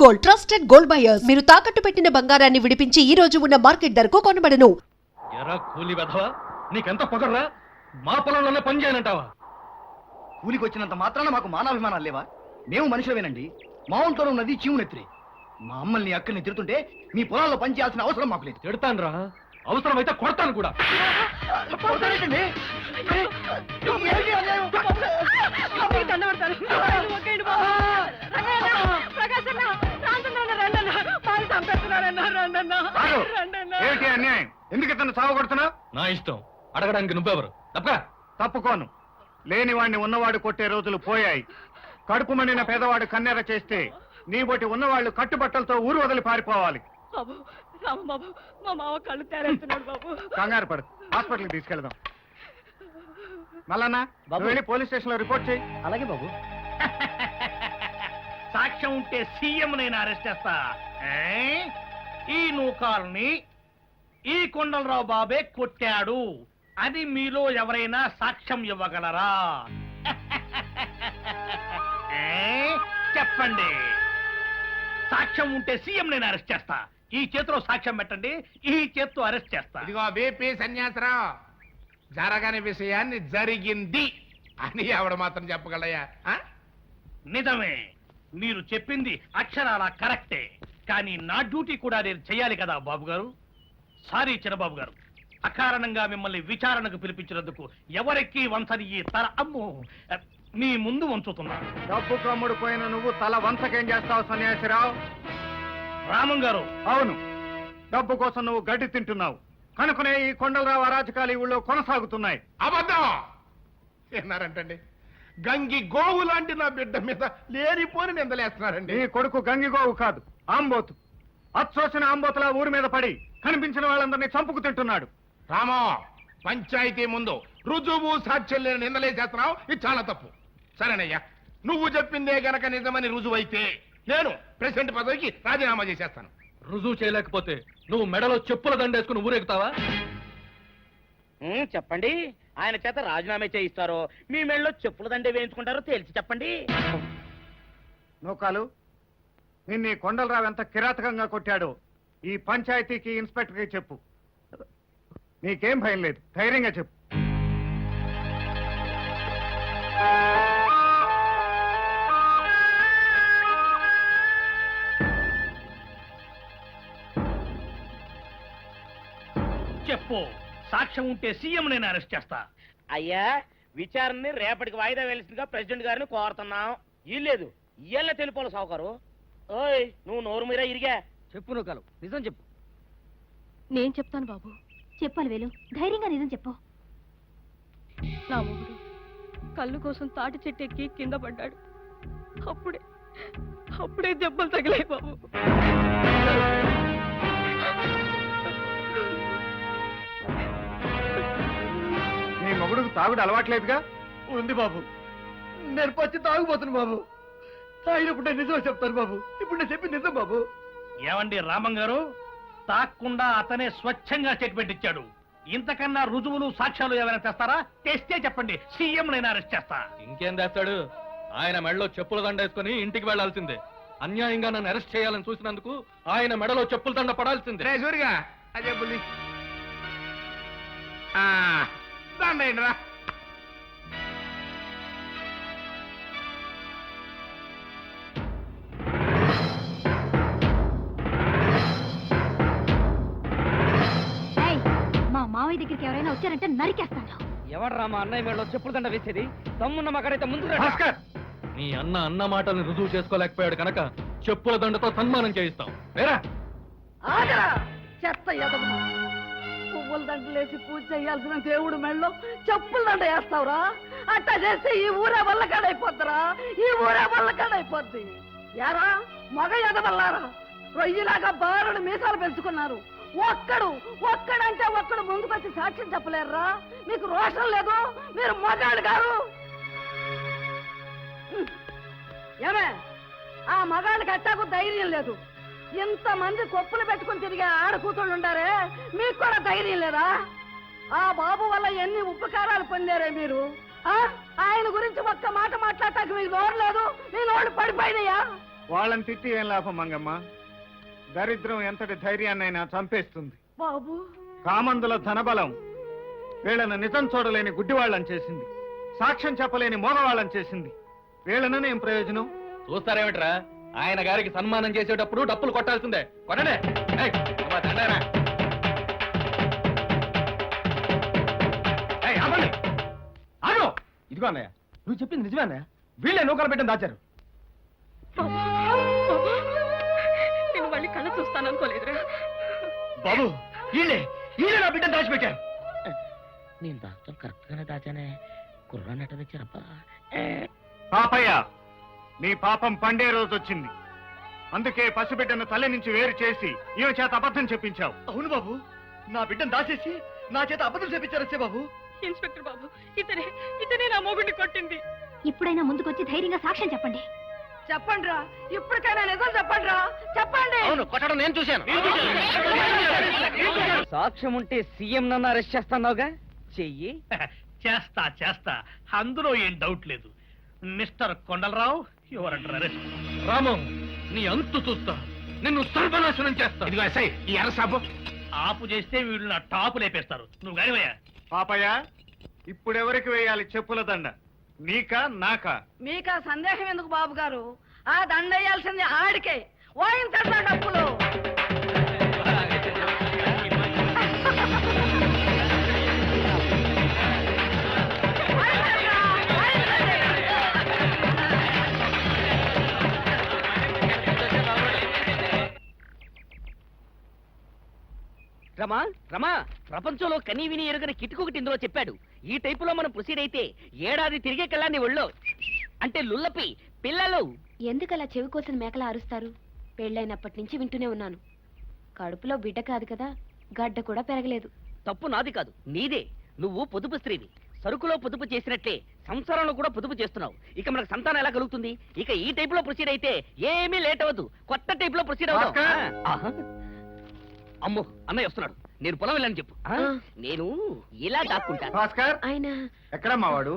Gold, trusted gold buyers. మీరు తాకట్టు పెట్టిన బంగారాన్ని విడిపించి ఈ రోజు ఉన్న మార్కెట్ ధరకు కొనబడను. ఎరా కూలి వెధవా, నీకెంత పొగర్రా? మా పొలంలోనే పని చేయనంటావా? కూలికి వచ్చినంత మాత్రాన మాకు మానాభిమానాలు లేవా? మేము మనుషులమేనండి. మా ఒంట్లో ఉన్నది చీవునెత్తిరి. మా అమ్మల్ని అక్కడిని తిడుతుంటే మీ పొలాల్లో పని చేయాల్సిన అవసరం మాకు లేదు. తిడతానురా, అవసరమైతే కొడతాను కూడా. ఏంటి అన్యాయం? ఎందుకు ఇతను చావ కొడుతున్నా? నా ఇష్టం, అడగడానికి నువ్వెవరు? తప్పగా తప్పుకోను. లేనివాడిని ఉన్నవాడు కొట్టే రోజులు పోయాయి. కడుపు మండిన పేదవాడు కన్నెర చేస్తే నీ బొట్టి ఉన్నవాళ్ళు కట్టుబట్టలతో ఊరు వదిలి పారిపోవాలి. కంగారు పడు, హాస్పిటల్కి తీసుకెళ్దాం. మల్లన్నా వెళ్ళి పోలీస్ స్టేషన్ లో రిపోర్ట్ చేయి. అలాగే బాబు. సాక్ష్యం ఉంటే సీఎం నేను అరెస్ట్ చేస్తా. ఈ నూకాల్ని ఈ కొండలరావు బాబే కొట్టాడు అది మీలో ఎవరైనా సాక్ష్యం ఇవ్వగలరా? చెప్పండి. సాక్ష్యం ఉంటే సీఎం నేను అరెస్ట్ చేస్తా. ఈ చేతిలో సాక్ష్యం పెట్టండి, ఈ చేత్తో అరెస్ట్ చేస్తా. ఇదిగో బీపీ సన్యాసరావు, జరగని విషయాన్ని జరిగింది అని ఎవడు మాత్రం చెప్పగలయ్యా? నిజమే, మీరు చెప్పింది అక్షరాల కరెక్టే. కానీ నా డ్యూటీ కూడా నేను చెయ్యాలి కదా బాబు గారు. సారీ చిన్నబాబు గారు, అకారణంగా మిమ్మల్ని విచారణకు పిలిపించినందుకు ఎవరికి వంచని ఈ తల అమ్ము మీ ముందు వంచుతున్నా. డబ్బు కమ్ముడు పోయిన నువ్వు తల వంచకేం చేస్తావు సన్యాసిరావు? రామం గారు, అవును, డబ్బు కోసం నువ్వు గడ్డి తింటున్నావు కనుకనే ఈ కొండలరావు అరాచకాలు ఈ ఊళ్ళో కొనసాగుతున్నాయి. అబద్ధం ఏనారంటండి? గంగి గోవు లాంటి నా బిడ్డ మీద లేనిపోని నిందలేస్తున్నారండి. నీ కొడుకు గంగిగోవు కాదు, ఆంబోతు. అచ్చోసిన ఆంబోతులా ఊరి మీద పడి కనిపించిన వాళ్ళందరినీ చంపుకు తింటున్నాడు. రామో, పంచాయతీ ముందు రుజువు సాక్ష్యం లేని నిందలేసేస్తున్నావు, ఇది చాలా తప్పు. సరేనయ్యా, నువ్వు చెప్పిందే గనక నిజమని రుజువైతే నేను ప్రెసిడెంట్ పదవికి రాజీనామా చేసేస్తాను. రుజువు చేయలేకపోతే నువ్వు మెడలో చెప్పుల దండేసుకుని ఊరేగుతావా? చెప్పండి, ఆయన చేత రాజీనామా చేయిస్తారో మీ మెళ్ళలో చెప్పుల దండే వేయించుకుంటారో తేల్చి చెప్పండి. నూకాలు, నిన్ను ఈ కొండలరావు ఎంత కిరాతకంగా కొట్టాడో ఈ పంచాయతీకి ఇన్స్పెక్టర్కి చెప్పు. నీకేం భయం లేదు, ధైర్యంగా చెప్పు. చెప్పు. సాక్ష్యం ఉంటే సీఎం నేను అరెస్ట్ చేస్తా. అయ్యా, విచారణని రేపటికి వాయిదా వేయాల్సిందిగా ప్రెసిడెంట్ గారిని కోరుతున్నాం. ఇల్లేదు ఇయ్యాల తెలుపోలు సావుకారు. ఓయ్, నువ్వు నోరు మీరా ఇరిగా చెప్పు నూకాలు, నిజం చెప్పు. నేను చెప్తాను బాబు. చెప్పాలి వేలు, ధైర్యంగా నిజం చెప్పు. నా మొగుడు కళ్ళు కోసం తాటి చెట్టు ఎక్కి కింద పడ్డాడు. అప్పుడే దెబ్బలు తగిలాయి బాబు. నీ మొగుడుకు తాగుడు అలవాట్లేదుగా? ఉంది బాబు, నెరపచ్చి తాగుపోతున్నా బాబు. తాగినప్పుడు నేను నిజం చెప్తాను బాబు. ఇప్పుడు నేను చెప్పి నిజం బాబు. ఏమండి రామం గారు, తాక్కుండా అతనే స్వచ్ఛంగా చెక్ పెట్టించాడు. ఇంతకన్నా రుజువులు సాక్ష్యాలు ఏమైనా తెస్తారా? తెస్తే చెప్పండి, సీఎం నేను అరెస్ట్ చేస్తా. ఇంకేం చేస్తాడు? ఆయన మెడలో చెప్పుల దండేసుకుని ఇంటికి వెళ్లాల్సిందే. అన్యాయంగా నన్ను అరెస్ట్ చేయాలని చూసినందుకు ఆయన మెడలో చెప్పుల దండ పడాల్సిందే. రే సూరిగా, అదే బుల్లి దండేయండి రా. మా మావయ్య దగ్గరికి ఎవరైనా వచ్చారంటే నరికేస్తాను. ఎవడరా మా అన్నయ్య మేడలో చెప్పుల దండ వేసేది? తమ్మున్న మగాడైతే ముందు రా. భాస్కర్, నీ అన్న మాటల్ని రుజువు చేసుకోలేకపోయాడు కనుక చెప్పుల దండతో సన్మానం చేయిస్తాం. వేరా ఆగరా చెత్త ఎదవ. పువ్వుల దండలేసి పూజ చేయాల్సిన దేవుడు మెళ్ళలో చెప్పుల దండ వేస్తావురా? అట్టా చేస్తే ఈ ఊరే వల్లకాడైపోద్దిరా, ఈ ఊరే వల్లకాడైపోద్ది. యారా మగ ఎదవల్లారా, రొయ్యిలాగా బారుడు మీసాలు పెంచుకున్నారు. ఒక్కడంటే ఒక్కడు ముందుకొచ్చి సాక్ష్యం చెప్పలేరురా? మీకు రోషం లేదు? మీరు మగాడు గారు. ఏమే, ఆ మగాళ్ళకి అట్టాకు ధైర్యం లేదు. ఇంతమంది కొప్పులు పెట్టుకుని తిరిగే ఆడ కూతుళ్ళు ఉండారే, మీకు కూడా ధైర్యం లేదా? ఆ బాబు వల్ల ఎన్ని ఉపకారాలు పొందారే మీరు. ఆయన గురించి ఒక్క మాట మాట్లాడటానికి మీకు నోరు లేదు? మీ నోళ్ళు పడిపోయినాయా? వాళ్ళని తిట్టి ఏం లాభం మంగమ్మ? దరిద్రం ఎంతటి ధైర్యాన్నైనా చంపేస్తుంది. బాబు కామందుల ధనబలం వీళ్ళను నిజం చూడలేని గుడ్డివాళ్ళని చేసింది, సాక్ష్యం చెప్పలేని మోగవాళ్ళని చేసింది. వీళ్ళను ఏం ప్రయోజనం? చూస్తారేమిట్రా, ఆయన గారికి సన్మానం చేసేటప్పుడు డప్పులు కొట్టాల్సిందే. కొట్టండి. ఏయ్, అమ్మా, దండేరా. ఏయ్, ఆపండి. ఆగు. ఇదిగో అన్నయ్య, నువ్వు చెప్పింది నిజమే అన్నయ్య. వీళ్ళే నూకలు పెట్టని దాచారు. నేను మళ్ళీ కళ్ళ చూస్తాను అనుకోలేదురా. బాబు, వీళ్ళే నా బిడ్డను దాచిపెట్టారు. నేను దాచడం కరెక్ట్ గానే దాచానే. కుర్రాన్ని ఎట్ట తెచ్చారబ్బా? పాపయ్య, నీ పాపం పండే రోజు వచ్చింది. అందుకే పసిబిడ్డను తల్లి నుంచి వేరు చేసి ఈమె చేత అబద్ధం చెప్పించావు. అవును బాబు, నా బిడ్డను దాచేసి నా చేత అబద్ధం చెప్పించారు బాబు. ఇన్స్పెక్టర్ బాబు, ఇతనే నా మొగుడిని కొట్టింది. ఇప్పుడైనా ముందుకొచ్చి ధైర్యంగా సాక్ష్యం చెప్పండి. చెప్పండి రా, ఇప్పటికైనా నిజం చెప్పండి రా, చెప్పండి. అవును, కొట్టడం నేను చూశాను. సాక్ష్యం ఉంటే సీఎం నన్ను అరెస్ట్ చేస్తున్నావుగా, చెయ్యి. చేస్తా, అందులో ఏం డౌట్ లేదు. Mister Kondalarao, your under arrest. Ramu, నీ అంతు చూస్తా. నిన్ను సర్వనాశనం చేస్తా. ఇదిగో ఎస్ఐ, ఈ ఎర్ర సాబు. ఆపు చేస్తే వీళ్ళు నా టాపు లేపేస్తారు. నువ్వు గానివయ్యా. పాపయ్య, ఇప్పుడెవరికి వేయాలి చెప్పుల దండ? నీకా నాకా? మీకు ఆ సందేహం ఎందుకు బాబు గారు? ఆ దండేయాల్సింది ఆడికే. వాయించండి డబ్బులు. రమా రమా, ప్రపంచంలో కనీ విని ఎరుగని కిటుకొకటి ఇందులో చెప్పాడు. ఈ టైపులో మనం ప్రొసీడ్ అయితే ఏడాది తిరిగే కళ్ళాన్ని ఒళ్ళో అంటే లుల్లపి పిల్లలు. ఎందుకలా చెవి కోసిన మేకలా అరుస్తారు? పెళ్ళైనప్పటి నుంచి వింటూనే ఉన్నాను. కడుపులో బిడ్డ కాదు కదా, గడ్డ కూడా పెరగలేదు. తప్పు నాది కాదు, నీదే. నువ్వు పొదుపు స్త్రీవి. సరుకులో పొదుపు చేసినట్లే సంసారంలో కూడా పొదుపు చేస్తున్నావు. ఇక మనకు సంతానం ఎలా కలుగుతుంది? ఇక ఈ టైపులో ప్రొసీడ్ అయితే ఏమీ లేట్ అవ్వదు. కొత్త టైపులో ప్రొసీడ్ అవుతాం. ఆహా. అమ్మో, అన్నయ్య వస్తున్నాడు. నేను పొలం వెళ్ళని చెప్పు. నేను ఇలా దాక్కుంటా. భాస్కర్, ఆయన ఎక్కడమ్మా వాడు?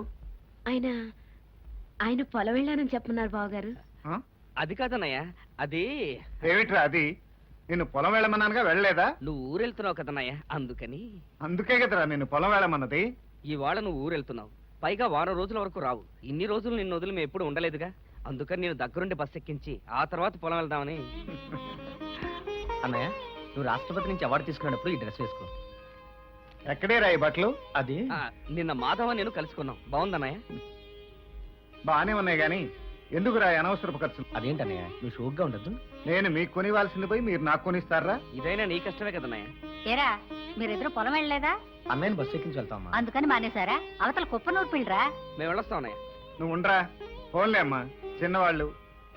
ఆయన పొలం వెళ్ళానని చెప్పమన్నారు బావగారు. ఆ? అది కాదన్నయ్య, అది ఏమిట్రా అది? నిన్ను పొలం వెళ్ళమన్నానుగా, వెళ్ళలేదా? నువ్వు ఊరెళ్తున్నావు కదన్నయ్య, అందుకని. అందుకే కదరా నిన్ను పొలం వెళ్ళమన్నది. ఇవాళ నువ్వు ఊరెళ్తున్నావు, పైగా వారం రోజుల వరకు రావు. ఇన్ని రోజులు నిన్ను వదిలి మేము ఎప్పుడు ఉండలేదుగా, అందుకని నేను దగ్గరుండి బస్ ఎక్కించి ఆ తర్వాత పొలం వెళ్దామని. అన్నయ్య, నువ్వు రాష్ట్రపతి నుంచి అవార్డు తీసుకున్నప్పుడు ఈ డ్రెస్ వేసుకో. ఎక్కడే రా ఈ బట్టలు? అది నిన్న మాధవ నేను కలుసుకున్నాం. బాగుందన్నయ్య? బానే ఉన్నాయి గాని ఎందుకురా అనవసరపు ఖర్చు? అదేంటన్నయ్య, నువ్వు షోక్గా ఉండద్దు. నేను మీకు కొనివ్వాల్సింది పోయి మీరు నాకు కొనిస్తారా? ఇదైనా నీ కష్టమే కదన్నయ్య. ఏరా, మీరిద్దరు పొలం వెళ్ళలేదా? అన్నయ్యని బస్సు ఎక్కించి వెళ్తామా? అందుకని మానేశారా? అవతల కుప్ప నూరు పిల్లరా. మేము వెళ్ళొస్తాం అన్నయ్య. నువ్వు ఉండరా, ఫోన్లే అమ్మా. చిన్నవాళ్ళు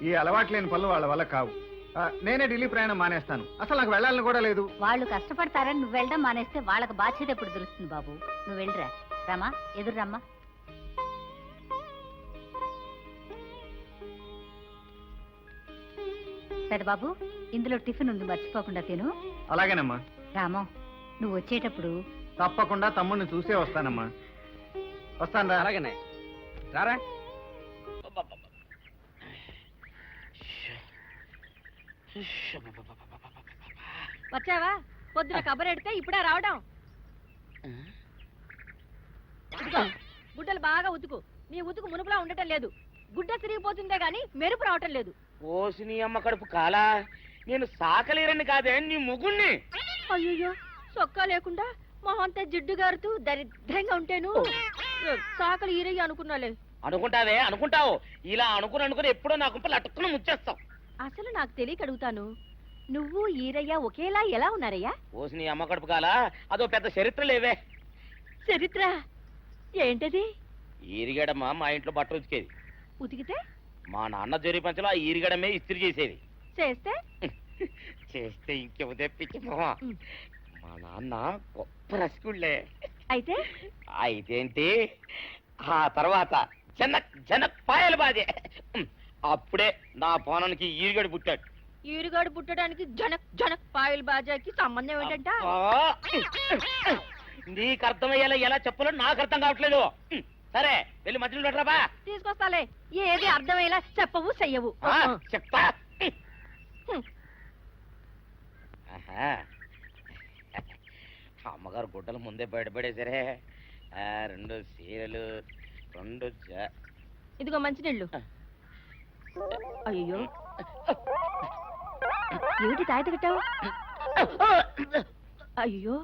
ఈ అలవాటు లేని పనులు వాళ్ళ వల్ల కావు. నేనే ఢిల్లీ ప్రయాణం మానేస్తాను. అసలు నాకు వెళ్ళాలని కూడా లేదు. వాళ్ళు కష్టపడతారని నువ్వు వెళ్ళడం మానేస్తే వాళ్ళకి బాధ్యత ఎప్పుడు తెలుస్తుంది బాబు? నువ్వు వెళ్ళిరా. రమ్మా, ఎదురు రమ్మా. పెద్ద బాబు, ఇందులో టిఫిన్ ఉంది, మర్చిపోకుండా తిను. అలాగేనమ్మా. రామో, నువ్వు వచ్చేటప్పుడు తప్పకుండా తమ్ముడిని చూసే వస్తానమ్మా. వస్తాను రా. అలాగనే రారా. వచ్చావా? పొద్దున కబరెడితే ఇప్పుడే రావడం. ఇదిగో, గుడ్డలు బాగా ఉతుకు. నీ ఉతుకు మునుపులా ఉండటం లేదు. గుడ్డ తిరిగిపోతుందే గాని మెరుపు రావటం లేదు. ఓసి నీ అమ్మ కడుపు కాలా, నేను సాకలేరని కాదే నీ ముగుణ్ణి. అయ్యో, సొక్కా లేకుండా మొహంతా జిడ్డు గారుతూ దరిద్రంగా ఉంటేను సాకలు ఈరయ్య అనుకున్నాలే. అనుకుంటావే, అనుకుంటావు. ఇలా అనుకుని ఎప్పుడో నా గుంపలు అటుక్కుని ముచ్చేస్తావు. అసలు నాకు తెలియక అడుగుతాను, నువ్వు ఈరయ్య ఒకేలా ఎలా ఉన్నారయ్యా? ఓసి నీ అమ్మ కడుపు కాలా, అదో పెద్ద చరిత్ర లేవే. చరిత్ర ఏంటది? ఈరిగడమ్మ మా ఇంట్లో బట్టలు ఉతికేది. ఉతికితే మా నాన్న జరి పంచలో ఆ ఈరిగడమే ఇస్త్రీ చేసేది. చేస్తే చేస్తే ఇంకెవ తెప్పించి మా నాన్న గొప్ప రసికుళ్ళే. అయితే అయితేంటి, ఆ తర్వాత జనక్ జనక్ పాయలు బాధే. అప్పుడే నా పోనానికి ఈరిగడు పుట్టాడు. ఈరుగాడు పుట్టడానికి జనక్ జనక్ పాయల్ బాజాకి సంబంధం ఏంటంట? అబ్బా! నీకు అర్థమయ్యేలా ఎలా చెప్పాలో నాకు అర్థం కావట్లేదు. సరే, వెళ్ళి మధ్యలో పెట్టరాబా. తీసుకొస్తాలే. ఏది అర్థమయ్యేలా చెప్పవు చెయ్యవు. చెప్తా. ఆహా. అమ్మగారు గుడ్డలు ముందే బయటపడేసరే. 2 సీరలు 2 ఇదిగో మంచినీళ్ళు. అయ్యో ఏమిటి తాయిత కట్టావు? అయ్యో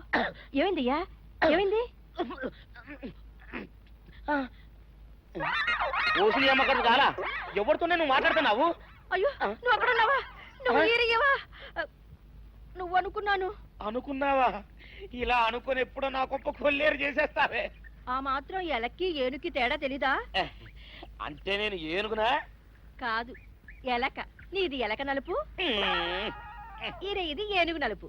ఏమైందయ్యా? ఏమైంది? ఓసిలి అమ్మగారు కాలా? ఎవరితోనే నువ్వు మాట్లాడుతున్నావు? అయ్యో నువ్వు అక్కడ ఉన్నావా? నువ్వు ఏరియవా? నువ్వు అనుకున్నాను. అనుకున్నావా? ఇలా అనుకుని ఎప్పుడో నా గొప్ప కొల్లేరు చేసేస్తావే. ఆ మాత్రం ఎలక్కి ఏనుకి తేడా తెలీదా? అంటే నేను ఏనుగునా? కాదు ఎలక. నీది ఎలక నలుపు, ఇది ఏనుగు నలుపు.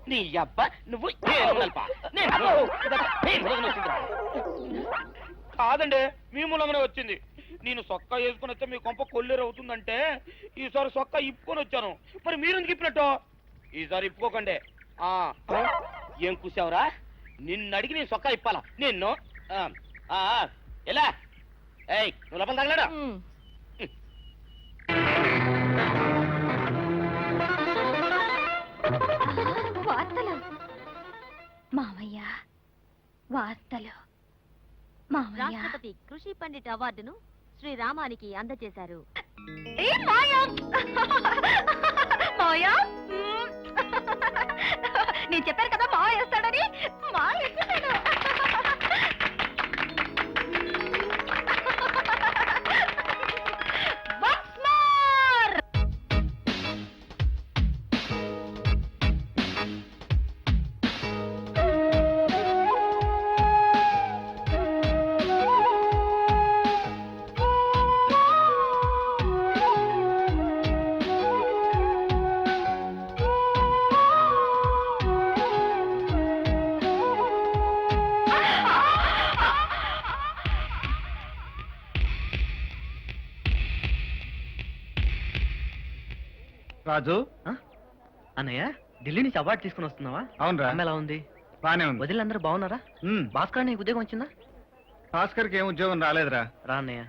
నీ అబ్బ నువ్వు ఏనుగు నలుపా? కాదండి, మీ మూలంగానే వచ్చింది. నేను సొక్కా వేసుకుని వస్తే మీ కొంప కొల్లేరు అవుతుందంటే ఈసారి సొక్కా ఇప్పుకొని వచ్చాను. మరి మీరెందుకు ఇప్పినట్టు? ఈసారి ఇప్పుకోకండి. ఏం కూసావురా? నిన్ను అడిగి నేను సొక్కా ఇప్పాలా? నిన్ను ఎలా? ఏయ్ నువ్వు లోపల తగలడా? వార్తలు మామయ్య, వార్తలు మామయ్య. రాష్ట్రపతి కృషి పండిట్ అవార్డును శ్రీరామానికి అందజేశారు. నేను చెప్పాను కదా మావ వేస్తాడని. మావ వేస్తాడు. రాజు, అన్నయ్య ఢిల్లీ నుంచి అవార్డు తీసుకుని వస్తున్నావా? అవునరా, అమ్మ ఎలా ఉంది? బానే ఉంది. వదిలిందరూ బాగున్నారా? భాస్కర్ నీకు ఉద్యోగం వచ్చిందా? భాస్కర్కి ఏం ఉద్యోగం రాలేదురా. రా అన్నయ్య.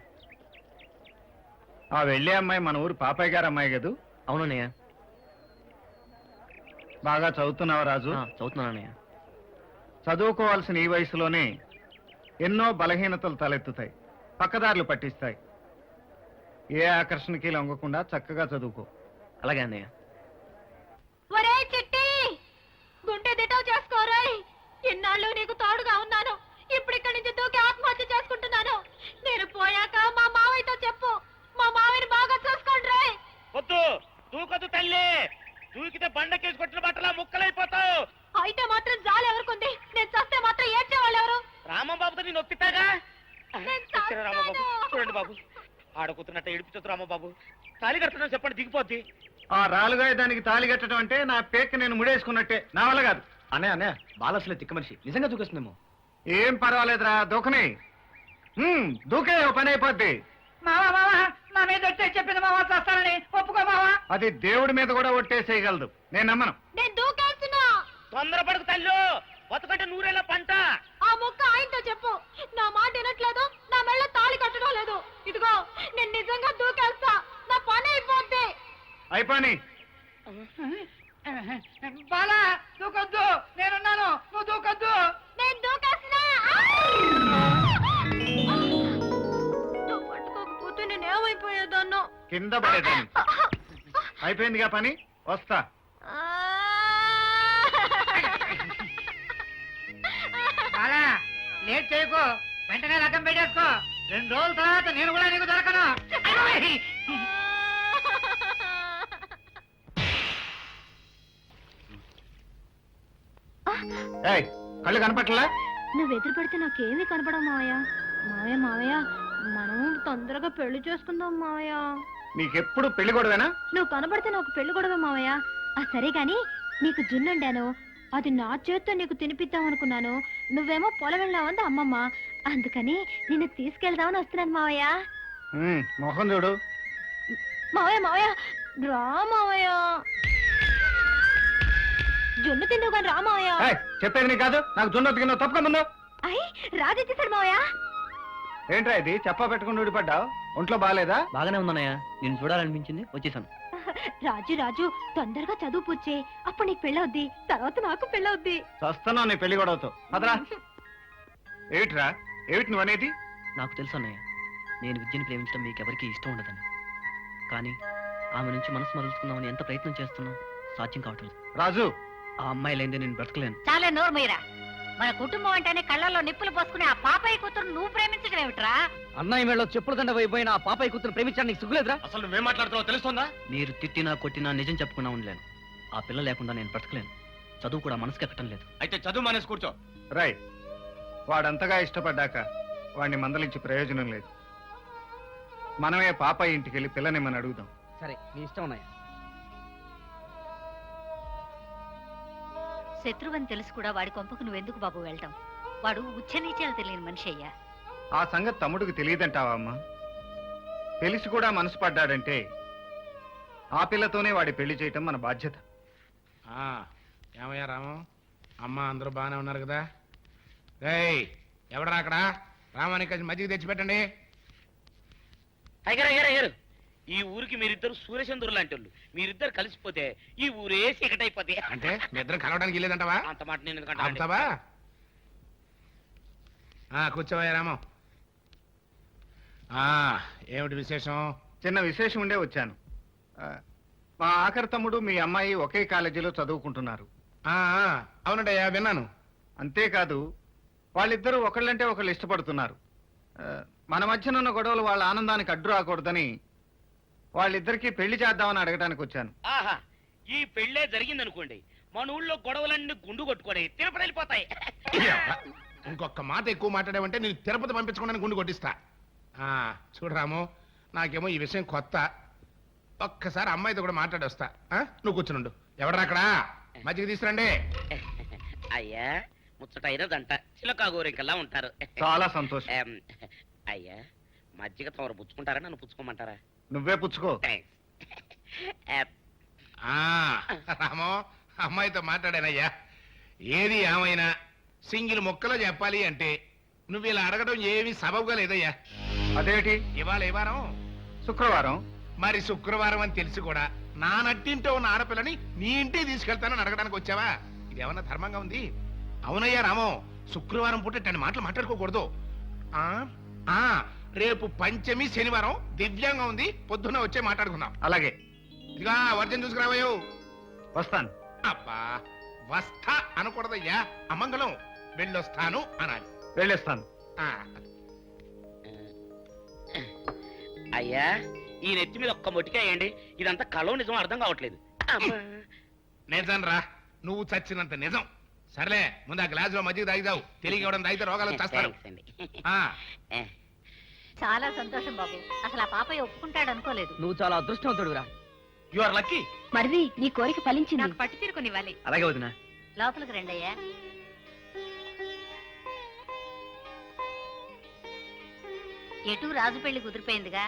ఆ వెళ్ళే అమ్మాయి మన ఊరు పాపయ్య గారు అమ్మాయి కదూ? అవునన్నయ్య. బాగా చదువుతున్నావా రాజు? చదువుతున్నాను అన్నయ్య. చదువుకోవాల్సిన ఈ వయసులోనే ఎన్నో బలహీనతలు తలెత్తుతాయి, పక్కదారులు పట్టిస్తాయి. ఏ ఆకర్షణకి లొంగకుండా చక్కగా చదువుకో. అలాగే అన్నయ్య. ఒరే చిట్టి, గుండె దిటవు చేసుకోరాయ్. ఇన్నాళ్ళు నీకు తోడుగా ఉన్నాను. ఇప్పుడు ఇక్కడి నుంచి దూకి ఆత్మహత్య చేసుకుంటున్నాను. నేను పోయాక మా మావయ్యతో చెప్పు. మా మావయ్యని బాగా చూసుకోండి రాయ్. వద్దు, దూకొద్దు తల్లి. దూకితే బండకేసి కొట్టిన బట్టలా ముక్కలైపోతావు. అయితే మాత్రం జాలి ఎవరికుంది? నేను చస్తే మాత్రం ఏడ్చేవాళ్ళు ఎవరు? రామబాబుతో నేను ఒప్పిస్తాగా. నేను చస్తాను. రామబాబు చూడండి బాబు, ఆడకూతున్నట్టు ఏడిపించొద్దు రామబాబు. తాళి కడుతున్నా చెప్పండి, దిగిపోద్ది. ఆ రాలుగా దానికి తాళి కట్టడం అంటే నా పేక నేను ముడేసుకున్నట్టే. నా వల్ల కాదు. అన్నయ్య అన్నయ్య, బాలసులే తిక్క మనిషి, నిజంగా దూకేస్తుందేమో. ఏం పర్వాలేదురా, దూకని. దూకే ఓ పని అయిపోద్ది. నా మీద చెప్పింది మావా, చేస్తానని ఒప్పుకో మావా. అది దేవుడి మీద కూడా ఒట్టేసేయగలదు. నేను నమ్మను. నేను దూకేస్తున్నా. తొందరపడకు తల్లు, బతుకంటే నూరేళ్ళ పంట. ఆ ముక్క ఆయనతో చెప్పు. నా మాట వినట్లేదు, నా మెళ్ళ తాళి కట్టడం లేదు. ఇదిగో నేను నిజంగా దూకేస్తా. నా పని అయిపోద్ది. అయిపోని. బాలా దూకొద్దు, నేనున్నాను, నువ్వు దూకొద్దు. నేను దూకేస్తున్నా. నువ్వు పట్టుకోకపోతే నేను ఏమైపోయేదాన్నో. కింద పడేదాన్ని. అయిపోయిందిగా పని, వస్తా. బాలా లేట్ చేయకు, వెంటనే రకం పెట్టేసుకో. 2 రోజుల తర్వాత నేను కూడా నీకు దొరకను. ఏయ్, కళ్ళు కనపట్లా? నువ్వు ఎదురు పడితే నాకేమీ కనపడవు మావయ్య. మావయ్య మావయ్య, మనం తొందరగా పెళ్లి చేసుకుందాం మావయ్య. నీకెప్పుడు పెళ్లి గొడవేనా? నువ్వు కనబడితే నాకు పెళ్లి గొడవ మావయ్య. సరే గాని నీకు జున్నుండాను, అది నా చేత్తో నీకు తినిపిద్దాం అనుకున్నాను. నువ్వేమో పొలం వెళ్ళావంది అమ్మమ్మ. అందుకని నిన్ను తీసుకెళ్దామని వస్తున్నాను మావయ్య. మొహం చూడు. మావయ్య మావయ్య, రా మావయ్య. జున్ను తిందువు కానీ రా మావయ్య. చెప్పేది నీకు కాదు, నాకు జొన్న తిన్నా తప్పకుండా. అయ్యి రాజు ఇచ్చేసాడు మావయ్య. ఏంట్రా ఇది చెప్పా పెట్టుకుని ఊడిపడ్డావు? ఒంట్లో బాగాలేదా? బాగానే ఉందన్నయ్య, నేను చూడాలనిపించింది వచ్చేసాను. రాజు రాజు తొందరగా చదువు పూర్చే, అప్పుడు నీకు పెళ్ళవుద్ది, తర్వాత నాకు పెళ్ళవుద్ది. చస్తున్నావు నీ పెళ్లి గొడవతో. పదరా. ఏమిట్రా, ఏమిటి నువ్వు అనేది? నాకు తెలుసు అన్నయ్య, నేను విద్యను ప్రేమించడం మీకెవరికి ఇష్టం ఉండదని. కానీ ఆమె నుంచి మనసు మరుచుకుందామని ఎంత ప్రయత్నం చేస్తున్నా సాధ్యం కావట్లేదు. రాజు, ఆ అమ్మాయి లేదే నేను బ్రతకలేను. చాలా నోరు మీరా. మన కుటుంబం అంటేనే కళ్ళల్లో నిప్పులు పోసుకుని ఆ పాపయ్య కూతురు నువ్వు ప్రేమించడం ఏమిట్రా? అన్నయ్య మేడలో చెప్పులు దండ అయిపోయిన ఆ పాపయ్య కూతురు ప్రేమించడానికి సిగ్గులేదురా? అసలు నువ్వేం మాట్లాడుతున్నావు తెలుస్తుందా? మీరు తిట్టినా కొట్టినా నిజం చెప్పుకున్నా ఉండలేను. ఆ పిల్ల లేకుండా నేను బ్రతకలేను. చదువు కూడా మనసుకి ఎక్కటం లేదు. అయితే చదువు మానేసి కూర్చో. రై, వాడంతగా ఇష్టపడ్డాక వాడిని మందలించి ప్రయోజనం లేదు. మనమే పాప ఇంటికి వెళ్ళి పిల్లనిమ్మని అడుగుదాం. సరే, నీ ఇష్టం అన్నయ్య. శత్రువని తెలుసు కూడా వాడి కొంపకు నువ్వెందుకు బాబు వెళ్ళటం? వాడు ఉచ్చనీచాలు తెలియని మనిషి అయ్యా. ఆ సంగతి తమ్ముడికి తెలియదంటావా అమ్మా? తెలిసి కూడా మనసు పడ్డాడంటే ఆ పిల్లతోనే వాడి పెళ్లి చేయటం మన బాధ్యత. ఏమయ్యా రాము, అమ్మ అందరూ బాగానే ఉన్నారు కదా? రేయ్, ఎవడరా అక్కడ? రామానికి మజ్జిగ తెచ్చిపెట్టండి. అయ్యారు ఈ ఊరికి మీరిద్దరు సూర్యచంద్రులు లాంటి వాళ్ళు. మీరిద్దరు కలిసిపోతే ఈ ఊరే చీకటైపోతే. అంటే మీ ఇద్దరు కలవడానికి వెళ్ళేదంటావా? అంత మాట నేను ఎందుకంటే అంటావా? కూర్చోవయ్యా రాము. ఏమిటి విశేషం? చిన్న విశేషం ఉండే వచ్చాను. మా ఆఖరి తమ్ముడు మీ అమ్మాయి ఒకే కాలేజీలో చదువుకుంటున్నారు. అవునండి అయ్యా, విన్నాను. అంతేకాదు, వాళ్ళిద్దరూ ఒకళ్ళంటే ఒకళ్ళు ఇష్టపడుతున్నారు. మన మధ్యన ఉన్న గొడవలు వాళ్ళ ఆనందానికి అడ్డు రాకూడదని వాళ్ళిద్దరికీ పెళ్లి చేద్దామని అడగడానికి వచ్చాను. ఆహా, ఈ పెళ్ళే జరిగిందనుకోండి, మన ఊళ్ళో గొడవలన్నీ గుండు కొట్టుకొని తిరుపతి వెళ్ళిపోతాయి. ఇంకొక మాట ఎక్కువ మాట్లాడావంటే నేను తిరుపతి పంపించకుండా గుండు కొట్టిస్తా. చూడరాము, నాకేమో ఈ విషయం కొత్త. ఒక్కసారి అమ్మాయితో కూడా మాట్లాడొస్తా. నువ్వు కూర్చునుండు. ఎవడరా అక్కడ? మజ్జిగ తీసుకురండి. అయ్యా, ముచ్చటైనదంట చిలకా గోరింకల్లా ఉంటారు. చాలా సంతోషం. అయ్యా, మజ్జిగ తమరు పుచ్చుకుంటారా, నన్ను పుచ్చుకోమంటారా? నువ్వే పుచ్చుకో. రామో, అమ్మాయితో మాట్లాడానయ్యా. ఏది ఏమైనా సింగిల్ ముక్కలో చెప్పాలి అంటే నువ్వు ఇలా అడగడం ఏమీ సబబుగా లేదయ్యా. అదేమిటి? ఇవాళ ఏ వారం? శుక్రవారం. మరి శుక్రవారం అని తెలిసి కూడా నా నట్టింటో ఉన్న ఆడపిల్లని నీ ఇంటికి తీసుకెళ్తానని అడగడానికి వచ్చావా? ఇది ఏమన్నా ధర్మంగా ఉంది? అవునయ్యా రామో, శుక్రవారం పూట ఇట్లాంటి మాటలు మాట్లాడుకోకూడదు. రేపు పంచమి శనివారం దివ్యంగా ఉంది, పొద్దున్న వచ్చే మాట్లాడుకుందాం. అలాగే. ఇదిగా వర్జం చూసుకురావయ్యో. వస్తాను. అబ్బా, వస్తా అనకూడదయ్యా, అమంగళం. వెళ్ళొస్తాను అనాలి. వెళ్ళేస్తాను. అయ్యా, ఈ నెత్తి మీద ఒక్క మొట్టికేయండి, ఇదంతా కలో నిజం అర్థం కావట్లేదు. నిజం రా, నువ్వు చచ్చినంత నిజం. సర్లే, ముందు ఆ గ్లాస్ లో మజ్జిగ తాగిదావు. తెలియక ఇవ్వడం తాగితే రోగాలు వచ్చేస్తారు. చాలా సంతోషం బాబు. అసలు ఆ పాపయ్య ఒప్పుకుంటాడు అనుకోలేదు. నువ్వు చాలా అదృష్టవంతుడురా. You are lucky. మరిది, నీ కోరిక ఫలించింది. నాకు పట్టు తీరుకునివ్వాలి. అలాగే వదినా. లోపలికి రండి అయ్యా. ఎటు రాజు పెళ్లి కుదిరిపోయిందిగా,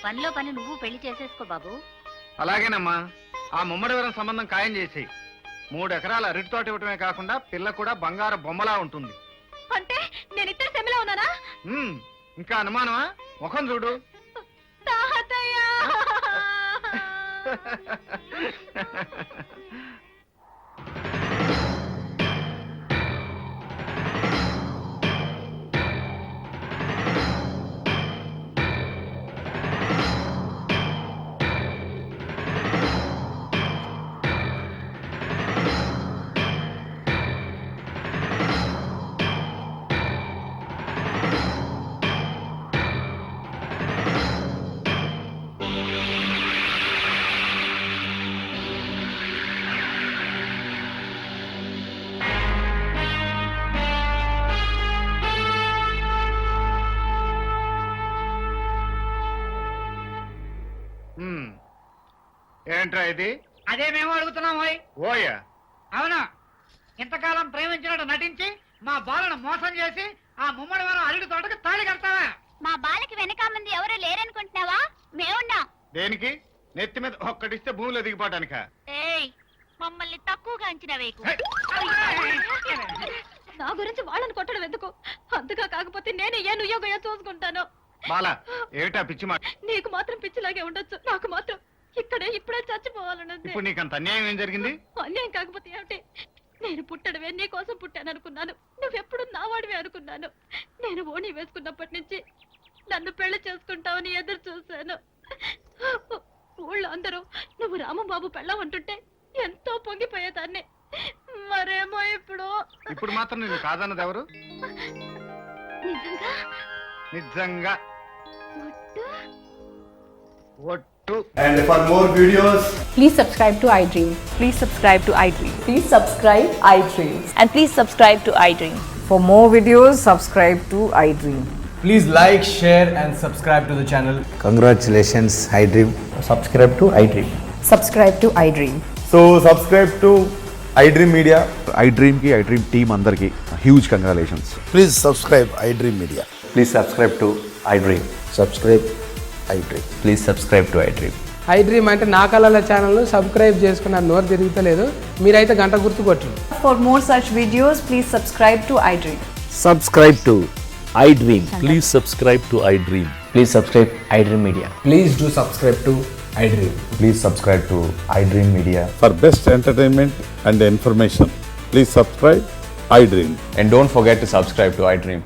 పనిలో పని నువ్వు పెళ్లి చేసేసుకో బాబు. అలాగేనమ్మా. ఆ ముమ్మడివరం సంబంధం ఖాయం చేసి 3 ఎకరాల అరటి తోట ఇవ్వటమే కాకుండా పిల్ల కూడా బంగారు బొమ్మలా ఉంటుంది. అంటే నేను ఇద్దరు సెమిలో ఉన్నానా? ఇంకా అనుమానమా? ముఖం చూడు. ఏంట్రా ఇది? అదే మేము అడుగుతున్నాం. ఓయా? అవునా, ఇంతకాలం ప్రేమించినట్టు నటించి మా బాలను మోసం చేసి ఆ ముమ్మడి వారం అరటి తోటకి తాళి కడతావా? మా బాలకి వెనక మంది ఎవరు లేరనుకుంటున్నావా? మేమున్నాం. దేనికి? నెత్తి మీద ఒక్కటిస్తే భూమిలో దిగిపోవటానికా? ఏయ్, మమ్మల్ని తక్కువగా అంచనా వేయకు. నా గురించి వాళ్ళని కొట్టడం ఎందుకు? అంతగా కాకపోతే నేనే ఏ నుయ్యోగయో చూసుకుంటాను. బాలా ఏమిటా పిచ్చి మాట? నీకు మాత్రం పిచ్చిలాగే ఉండొచ్చు, నాకు మాత్రం ఇప్పుడే చచ్చిపోవాలన్నది. ఇప్పుడు నీకు అంత అన్యాయం ఏం జరిగింది? అన్యాయం కాకపోతే ఏమిటి? నేను పుట్టడమే నీ కోసం పుట్టాను అనుకున్నాను. నువ్వెప్పుడు నా వాడివే అనుకున్నాను. నేను ఓణి వేసుకున్నప్పటి నుంచి నన్ను పెళ్లి చేసుకుంటావని ఎదురు చూశాను. ఊళ్ళో అందరూ నువ్వు రామంబాబు పెళ్ళం అంటుంటే ఎంతో పొంగిపోయేదాన్ని. మరేమో ఇప్పుడు మాత్రం నేను కాదన్నది ఎవరు? నిజంగా నిజంగా ఒట్టు? ఒట్టు. And for more videos, Please subscribe to iDream. Please subscribe to iDream. Please subscribe iDream. And please subscribe to iDream. For more videos, subscribe to iDream. please like, share and subscribe to the channel. Congratulations, iDream. Subscribe to iDream. Subscribe to iDream. So subscribe to iDream Media. iDream ki iDream team andarki huge congratulations. Please subscribe iDream Media. Please subscribe to iDream. Subscribe iDream. Please subscribe to iDream. iDream అంటే నా కళల channel subscribe చేసుకున్న నోరు తిరుగుతలేదు. మీరైతే గంట గుర్తు కొట్టండి. For more such videos, please subscribe to iDream. Subscribe to iDream. Please subscribe to iDream. Please subscribe iDream Media. Please do subscribe to iDream. Please subscribe to iDream Media. For best entertainment and information, please subscribe iDream. And don't forget to subscribe to iDream.